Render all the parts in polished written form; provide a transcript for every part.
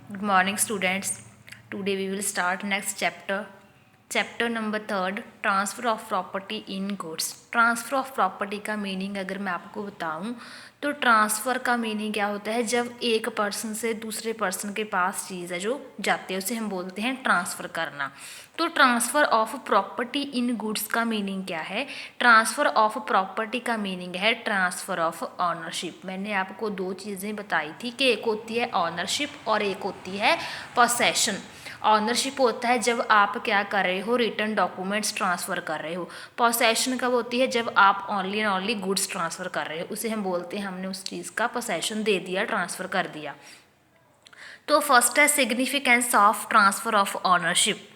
Good morning, students. Today we will start next chapter. Chapter number 3, transfer of property in goods. Transfer of property का meaning अगर मैं आपको बताऊं तो transfer का मीनिंग क्या होता है, जब एक पर्सन से दूसरे पर्सन के पास चीज़ है जो जाती है उसे हम बोलते हैं ट्रांसफ़र करना। तो transfer of property in goods का मीनिंग क्या है? ट्रांसफ़र ऑफ प्रॉपर्टी का मीनिंग है ट्रांसफ़र ऑफ ऑनरशिप। मैंने आपको दो चीज़ें बताई थी कि एक होती है ऑनरशिप और एक होती है पोसेशन। ऑनरशिप होता है जब आप क्या कर रहे हो, रिटर्न डॉक्यूमेंट्स ट्रांसफ़र कर रहे हो। पोसेशन कब होती है? जब आप only and only goods transfer कर रहे हो, उसे हम बोलते हैं हमने उस चीज़ का पोसेशन दे दिया, ट्रांसफ़र कर दिया। तो फर्स्ट है significance of transfer of ownership.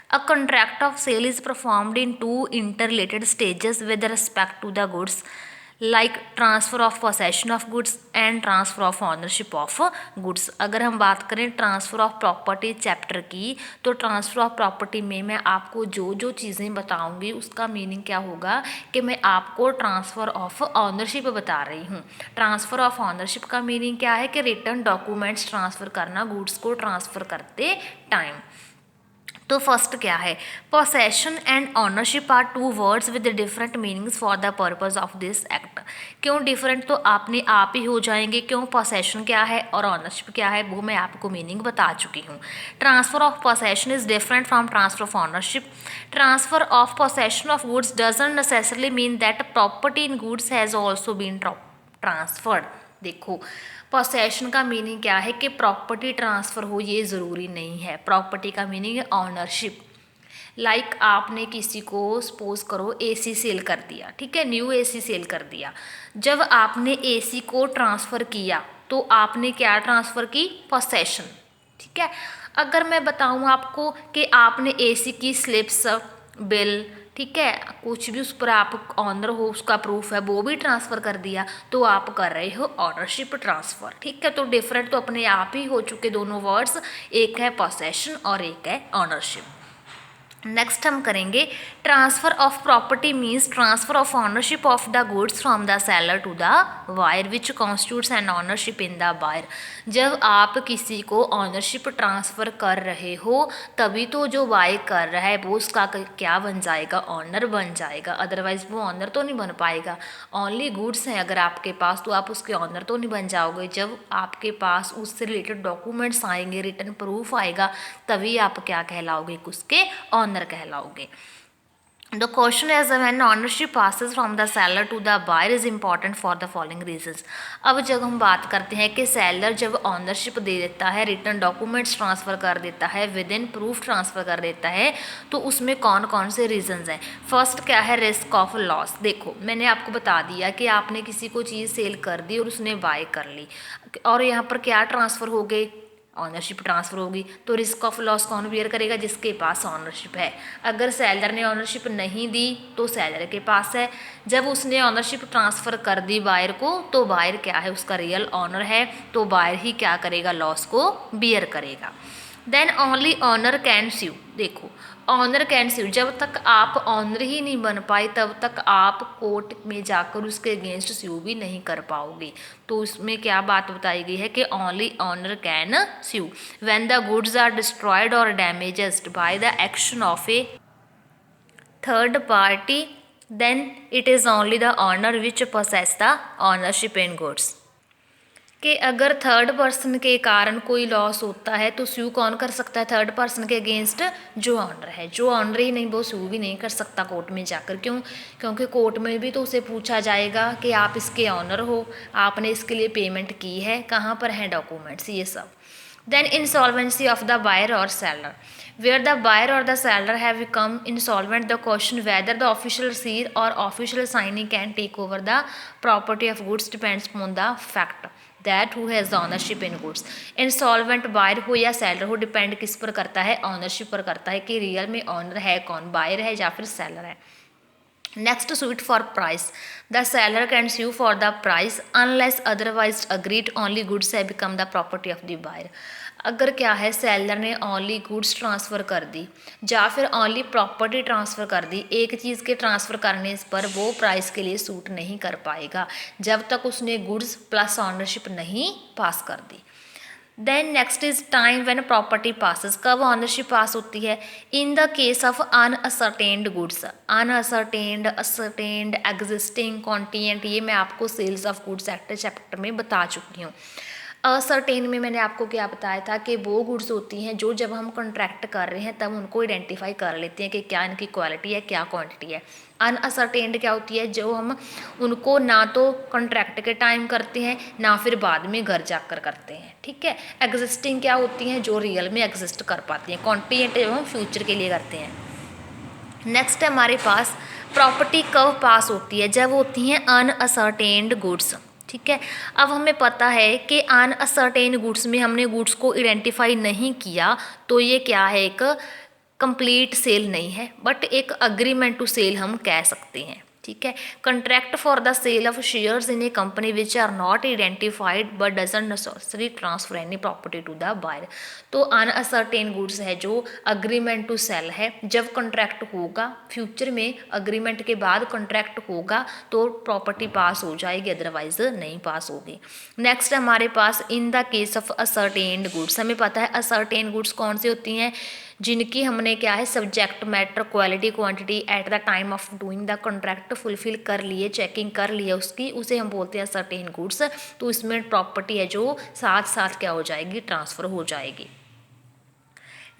A contract of sale is performed in two interrelated stages with respect to the goods, like transfer of possession of goods and transfer of ownership of goods। अगर हम बात करें transfer of property chapter की, तो transfer of property में मैं आपको जो जो चीज़ें बताऊंगी उसका मीनिंग क्या होगा कि मैं आपको ट्रांसफ़र ऑफ ऑनरशिप बता रही हूँ। ट्रांसफ़र ऑफ ऑनरशिप का मीनिंग क्या है कि रिटर्न डॉक्यूमेंट्स ट्रांसफ़र करना गुड्स को ट्रांसफ़र करते टाइम। तो फर्स्ट क्या है, possession and ownership are two words with different meanings for the purpose of this act. क्यों डिफरेंट? तो आपने आप ही हो जाएंगे, क्यों? पोसेशन क्या है और ऑनरशिप क्या है वो मैं आपको मीनिंग बता चुकी हूँ। Transfer of possession is different from transfer of ownership. Transfer of possession of goods doesn't necessarily mean that property in goods has also been transferred. देखो, पोसेशन का मीनिंग क्या है कि प्रॉपर्टी ट्रांसफ़र हो, ये ज़रूरी नहीं है। प्रॉपर्टी का मीनिंग है ऑनरशिप। लाइक आपने किसी को सपोज करो एसी सेल कर दिया, ठीक है, न्यू एसी सेल कर दिया। जब आपने एसी को ट्रांसफ़र किया तो आपने क्या ट्रांसफ़र की? पोसेशन, ठीक है। अगर मैं बताऊँ आपको कि आपने एसी की स्लिप्स, बिल, ठीक है, कुछ भी उस पर आप ऑनर हो उसका प्रूफ है वो भी ट्रांसफ़र कर दिया, तो आप कर रहे हो ऑनरशिप ट्रांसफ़र, ठीक है। तो डिफरेंट तो अपने आप ही हो चुके दोनों वर्ड्स, एक है पोसेशन और एक है ऑनरशिप। नेक्स्ट हम करेंगे transfer of property means transfer of ownership of the goods from the seller to the buyer which constitutes an ownership in the buyer. जब आप किसी को ऑनरशिप ट्रांसफ़र कर रहे हो तभी तो जो बाय कर रहा है वो उसका क्या बन जाएगा? ऑनर बन जाएगा, अदरवाइज़ वो ऑनर तो नहीं बन पाएगा। ओनली गुड्स हैं अगर आपके पास तो आप उसके ऑनर तो नहीं बन जाओगे। जब आपके पास उससे रिलेटेड डॉक्यूमेंट्स आएंगे, रिटर्न प्रूफ आएगा, तभी आप क्या कहलाओगे? उसके honour कहलाओगे। The question is when ownership passes from the seller to the buyer is important for the following reasons। अब जब हम बात करते हैं कि सेलर जब ऑनरशिप दे देता है, रिटर्न डॉक्यूमेंट्स ट्रांसफ़र कर देता है, विद इन प्रूफ ट्रांसफ़र कर देता है, तो उसमें कौन कौन से रीजंस हैं? फर्स्ट क्या है? Risk of loss. देखो, मैंने आपको बता दिया कि आपने किसी को चीज़ सेल कर दी और उसने बाय कर ली, और यहाँ पर क्या ट्रांसफ़र हो गए? ऑनरशिप ट्रांसफ़र होगी। तो रिस्क ऑफ लॉस कौन बियर करेगा? जिसके पास ऑनरशिप है। अगर सेलर ने ऑनरशिप नहीं दी तो सेलर के पास है। जब उसने ऑनरशिप ट्रांसफ़र कर दी बायर को, तो बायर क्या है? उसका रियल ऑनर है, तो बायर ही क्या करेगा? लॉस को बियर करेगा। देन ओनली ऑनर कैन स्यू। देखो, ऑनर कैन स्यू, जब तक आप ऑनर ही नहीं बन पाए तब तक आप कोर्ट में जाकर उसके अगेंस्ट स्यू भी नहीं कर पाओगे। तो उसमें क्या बात बताई गई है कि only owner can sue when the goods are destroyed और damaged by the action of a third party, then it is only the owner which possess the ownership in goods. कि अगर थर्ड पर्सन के कारण कोई loss होता है तो स्यू कौन कर सकता है? थर्ड पर्सन के अगेंस्ट जो ऑनर है। जो ऑनर ही नहीं वो स्यू भी नहीं कर सकता कोर्ट में जाकर। क्यों? क्योंकि कोर्ट में भी तो उसे पूछा जाएगा कि आप इसके ऑनर हो, आपने इसके लिए पेमेंट की है, कहाँ पर हैं डॉक्यूमेंट्स, ये सब। Then insolvency of the buyer और seller. where the buyer or the seller have become insolvent, the question whether the official receipt or official signee can take over the property of goods depends upon the fact that who has the ownership in goods। Insolvent buyer हो या seller हो, depend किस पर करता है? Ownership पर करता है कि रियल में ऑनर है कौन, बायर है या फिर सेलर है। Next, suit for price। The seller can sue for the price unless otherwise agreed, only goods have become the property of the buyer। अगर क्या है, सेलर ने ओनली गुड्स ट्रांसफ़र कर दी या फिर ओनली प्रॉपर्टी ट्रांसफ़र कर दी, एक चीज़ के ट्रांसफ़र करने पर वो प्राइस के लिए सूट नहीं कर पाएगा जब तक उसने गुड्स प्लस ऑनरशिप नहीं पास कर दी। Then next is time when property passes, कब ऑनरशिप पास होती है? In the case of unascertained goods, unascertained, ascertained, existing, contingent, ये मैं आपको sales of goods act chapter में बता चुकी हूँ। असर्टेन में मैंने आपको क्या बताया था कि वो गुड्स होती हैं जो जब हम कॉन्ट्रैक्ट कर रहे हैं तब उनको आइडेंटिफाई कर लेते हैं कि क्या इनकी क्वालिटी है, क्या क्वांटिटी है। अनअसर्टेन्ड क्या होती है? जो हम उनको ना तो कॉन्ट्रैक्ट के टाइम करते हैं ना फिर बाद में घर जाकर करते हैं, ठीक है। एग्जिस्टिंग क्या होती हैं? जो रियल में एग्जिस्ट कर पाती हैं। कॉन्टिजेंट जो हम फ्यूचर के लिए करते हैं। नेक्स्ट है हमारे पास प्रॉपर्टी कब पास होती है? जब होती हैं अनअसर्टेन्ड गुड्स, ठीक है। अब हमें पता है कि अनअसर्टेन गुड्स में हमने गुड्स को आइडेंटिफाई नहीं किया तो ये क्या है? एक कंप्लीट सेल नहीं है बट एक अग्रीमेंट टू सेल हम कह सकते हैं, ठीक है। Contract for the sale of shares in a company which are not identified but doesn't necessary transfer any property to the buyer. तो अनअसर्टेन गुड्स है जो अग्रीमेंट टू सेल है, जब कॉन्ट्रैक्ट होगा फ्यूचर में, अग्रीमेंट के बाद कॉन्ट्रैक्ट होगा तो प्रॉपर्टी पास हो जाएगी, अदरवाइज नहीं पास होगी। नेक्स्ट हमारे पास in the case of ascertained goods, हमें पता है असर्टेन गुड्स कौन सी होती हैं? जिनकी हमने क्या है subject matter, quality, quantity at the time of doing the contract fulfil कर लिए, चेकिंग कर लिया उसकी, उसे हम बोलते हैं सर्टेन गुड्स। तो इसमें प्रॉपर्टी है जो साथ साथ क्या हो जाएगी? ट्रांसफ़र हो जाएगी।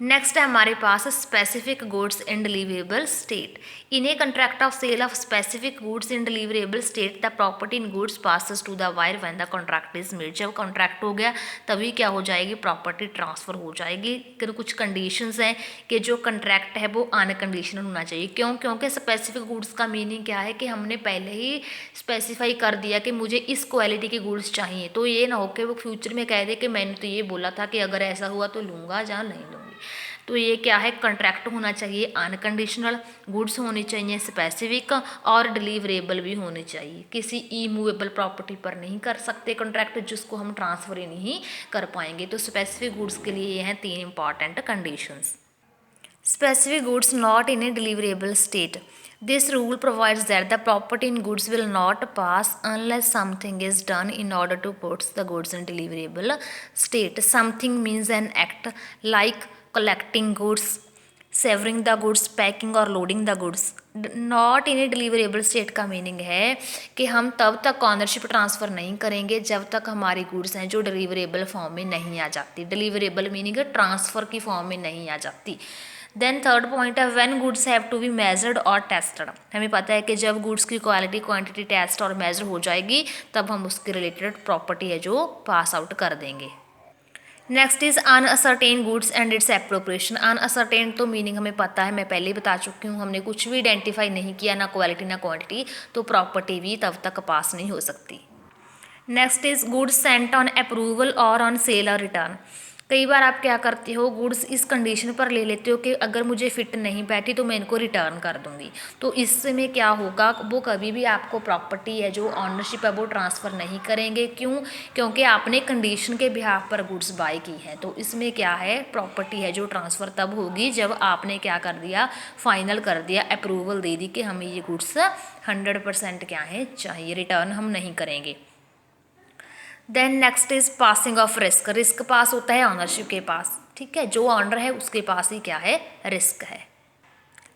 नेक्स्ट है हमारे पास specific goods in deliverable state. In a contract of sale of specific goods in deliverable state the property in goods passes to the buyer when the contract is made. जब contract हो गया तभी क्या हो जाएगी? प्रॉपर्टी ट्रांसफ़र हो जाएगी। कुछ कंडीशंस हैं कि जो कॉन्ट्रैक्ट है वो अनकंडीशनल होना चाहिए। क्यों? क्योंकि स्पेसिफिक गुड्स का मीनिंग क्या है कि हमने पहले ही स्पेसिफाई कर दिया कि मुझे इस क्वालिटी के गुड्स चाहिए, तो ये ना हो कि वो फ्यूचर में कह दे कि मैंने तो ये बोला था कि अगर ऐसा हुआ तो लूँगा या नहीं लूँगी। तो ये क्या है? कॉन्ट्रैक्ट होना चाहिए अनकंडीशनल, गुड्स होनी चाहिए स्पेसिफिक और डिलीवरेबल भी होनी चाहिए। किसी ई मूवेबल प्रॉपर्टी पर नहीं कर सकते कॉन्ट्रैक्ट जिसको हम ट्रांसफर ही नहीं कर पाएंगे। तो स्पेसिफिक गुड्स के लिए ये हैं 3 important conditions. Specific goods not in a deliverable state. This rule provides that the property in goods will not pass unless something is done in order to put the goods in deliverable state. Something means an act like collecting goods, severing the goods, packing or loading the goods. Not in A deliverable state का meaning है कि हम तब तक ownership transfer नहीं करेंगे जब तक हमारी गुड्स हैं जो डिलीवरेबल फॉर्म में नहीं आ जाती। डिलीवरेबल मीनिंग ट्रांसफ़र की फॉर्म में नहीं आ जाती। देन थर्ड पॉइंट है when goods have to be measured और टेस्टेड। हमें पता है कि जब गुड्स की क्वालिटी, क्वांटिटी टेस्ट और मेजर हो जाएगी तब हम उसके रिलेटेड प्रॉपर्टी है जो पास आउट कर देंगे। Next is uncertain goods and it's appropriation. Uncertain तो मीनिंग हमें पता है, मैं पहले ही बता चुकी हूँ, हमने कुछ भी आइडेंटिफाई नहीं किया, ना क्वालिटी ना क्वांटिटी, तो प्रॉपर्टी भी तब तक पास नहीं हो सकती। Next is goods Saint on approval और ऑन सेल और रिटर्न। कई बार आप क्या करते हो, गुड्स इस कंडीशन पर ले लेते हो कि अगर मुझे फिट नहीं बैठी तो मैं इनको रिटर्न कर दूंगी। तो इसमें क्या होगा, वो कभी भी आपको प्रॉपर्टी है जो ऑनरशिप है वो ट्रांसफ़र नहीं करेंगे। क्यों? क्योंकि आपने कंडीशन के बिहाफ पर गुड्स बाय की है। तो इसमें क्या है, प्रॉपर्टी है जो ट्रांसफ़र तब होगी जब आपने क्या कर दिया, फाइनल कर दिया, अप्रूवल दे दी कि हमें ये गुड्स 100% क्या है चाहिए, रिटर्न हम नहीं करेंगे। Then next is passing of risk. Risk pass होता है ऑनरशिप के पास, ठीक है, जो ऑनर है उसके पास ही क्या है, रिस्क है।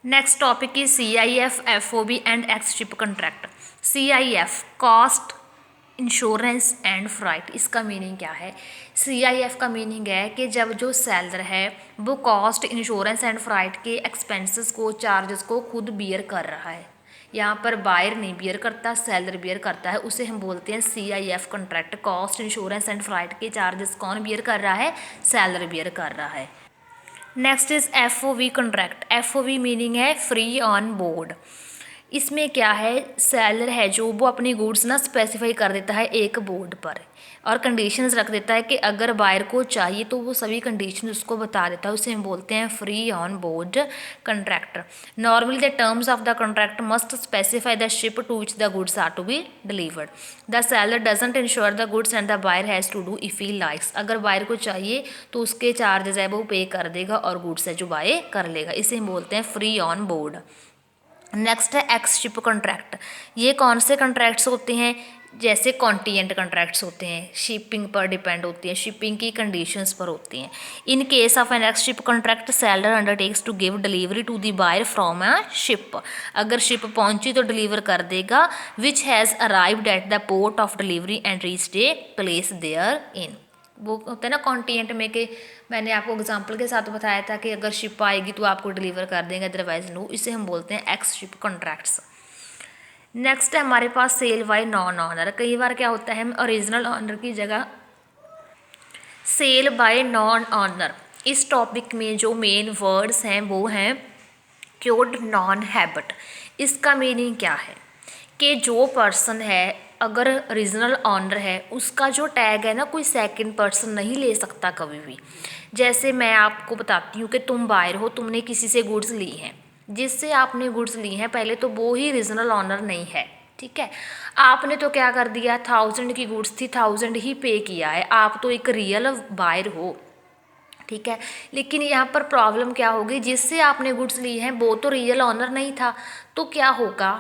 Next topic is CIF, FOB and ex ship contract. CIF cost, insurance and freight. इसका मीनिंग क्या है? CIF का मीनिंग है कि जब जो सेलर है वो कॉस्ट, इंश्योरेंस एंड फ्राइट के एक्सपेंसेस को, चार्जेस को खुद बियर कर रहा है। यहाँ पर बायर नहीं बियर करता, सेलर बियर करता है, उसे हम बोलते हैं CIF contract. Cost, insurance and freight के चार्जेस कौन बियर कर रहा है? सेलर बियर कर रहा है। Next is FOB contract. FOB meaning है फ्री ऑन बोर्ड। इसमें क्या है, सेलर है जो वो अपनी गुड्स ना स्पेसिफाई कर देता है एक बोर्ड पर और कंडीशंस रख देता है कि अगर बायर को चाहिए तो वो सभी कंडीशन उसको बता देता है, उसे हम बोलते हैं free on board contract. Normally the terms of the contract must specify the ship to which the goods are to be delivered. The seller doesn't insure the goods and the buyer has to do if he likes. अगर buyer को चाहिए तो उसके charges है वो पे कर देगा और गुड्स है जो बाय कर लेगा, इसे हम बोलते हैं फ्री ऑन बोर्ड। नेक्स्ट है एक्सशिप कॉन्ट्रैक्ट। ये कौन से कॉन्ट्रैक्ट्स होते हैं? जैसे कॉन्टिजेंट कॉन्ट्रैक्ट्स होते हैं, शिपिंग पर डिपेंड होती हैं, शिपिंग की कंडीशंस पर होती हैं। In case of an ex ship contract seller undertakes to give delivery to the buyer from a ship. अगर शिप पहुंची तो डिलीवर कर देगा which has arrived at the port of delivery and reached a place therein. वो होता है ना contingent में, कि मैंने आपको एग्जांपल के साथ बताया था कि अगर शिप आएगी तो आपको डिलीवर कर देंगे, अदरवाइज नो। इसे हम बोलते हैं एक्स शिप कॉन्ट्रैक्ट्स। नेक्स्ट है हमारे पास सेल बाय नॉन ऑनर। कई बार क्या होता है, हम ओरिजिनल ऑनर की जगह सेल बाय नॉन ऑनर। इस टॉपिक में जो मेन वर्ड्स हैं वो हैं क्योड नॉन हैबिट। इसका मीनिंग क्या है कि जो पर्सन है, अगर ओरिजिनल ऑनर है, उसका जो टैग है ना, कोई सेकंड पर्सन नहीं ले सकता कभी भी। जैसे मैं आपको बताती हूँ कि तुम बायर हो, तुमने किसी से गुड्स ली हैं, जिससे आपने गुड्स ली हैं पहले तो वो ही ओरिजिनल ऑनर नहीं है, ठीक है। आपने तो क्या कर दिया, 1000 की गुड्स थी, 1000 ही पे किया है, आप तो एक रियल बायर हो, ठीक है। लेकिन यहाँ पर प्रॉब्लम क्या होगी, जिससे आपने गुड्स ली हैं वो तो रियल ऑनर नहीं था, तो क्या होगा,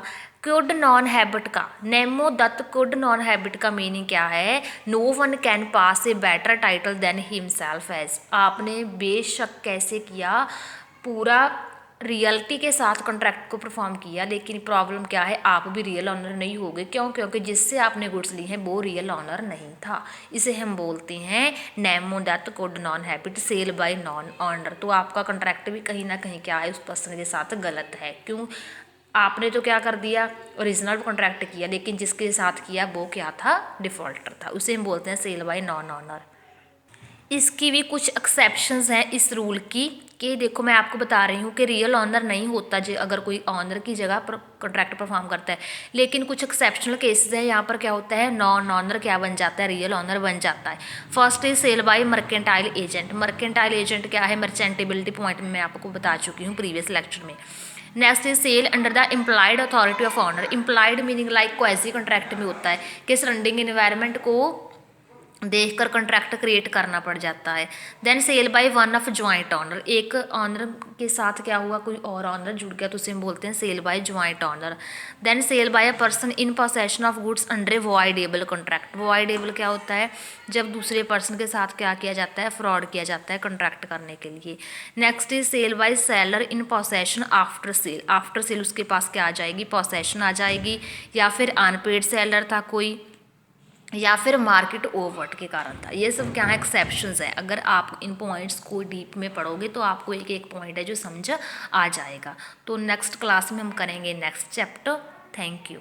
कुड नॉन हैबिट का, नेमो दत्त कुड नॉन हैबिट का मीनिंग क्या है, no one can pass a better title than himself as. आपने बेशक कैसे किया, पूरा रियलिटी के साथ कॉन्ट्रैक्ट को परफॉर्म किया, लेकिन प्रॉब्लम क्या है, आप भी रियल ऑनर नहीं होगे। क्यों? क्योंकि जिससे आपने गुड्स ली हैं वो रियल ऑनर नहीं था। इसे हम बोलते हैं नेमो डेथ कुड नॉन हैबिट सेल बाय नॉन ऑनर। तो आपका कॉन्ट्रैक्ट भी कहीं ना कहीं क्या है, उस पर्सन के साथ गलत है। क्यों? आपने तो क्या कर दिया, ओरिजिनल कॉन्ट्रैक्ट किया, लेकिन जिसके साथ किया वो क्या था, डिफ़ॉल्टर था। उसे हम बोलते हैं सेल बाय नॉन ऑनर। इसकी भी कुछ एक्सेप्शंस हैं इस रूल की, कि देखो मैं आपको बता रही हूँ कि रियल ऑनर नहीं होता जो अगर कोई ऑनर की जगह पर कॉन्ट्रैक्ट परफॉर्म करता है, लेकिन कुछ एक्सेप्शनल केसेस हैं। यहाँ पर क्या होता है, नॉन ऑनर क्या बन जाता है, रियल ऑनर बन जाता है। First is sale by mercantile agent. Mercantile agent क्या है, मर्चेंटेबिलिटी पॉइंट में मैं आपको बता चुकी हूँ प्रीवियस लेक्चर में। Next is sale under the implied authority of owner. Implied meaning like quasi contract में होता है कि सराउंडिंग इन्वायरमेंट को देखकर कॉन्ट्रैक्ट क्रिएट करना पड़ जाता है। Then sale by one of joint owner. एक ऑनर के साथ क्या हुआ, कोई और ऑनर जुड़ गया, तो उसे हम बोलते हैं sale by joint owner. Then sale by a person in possession of goods under a voidable contract. Voidable क्या होता है, जब दूसरे पर्सन के साथ क्या किया जाता है, फ्रॉड किया जाता है कॉन्ट्रैक्ट करने के लिए। Next is sale by seller in possession after sale. After sale उसके पास क्या आ जाएगी, पोसेशन आ जाएगी, या फिर अनपेड सेलर था कोई, या फिर मार्केट ओवरवर्ट के कारण था। ये सब क्या है, एक्सेप्शंस है। अगर आप इन पॉइंट्स को डीप में पढ़ोगे तो आपको एक एक पॉइंट है जो समझ आ जाएगा। तो नेक्स्ट क्लास में हम करेंगे नेक्स्ट चैप्टर। Thank you.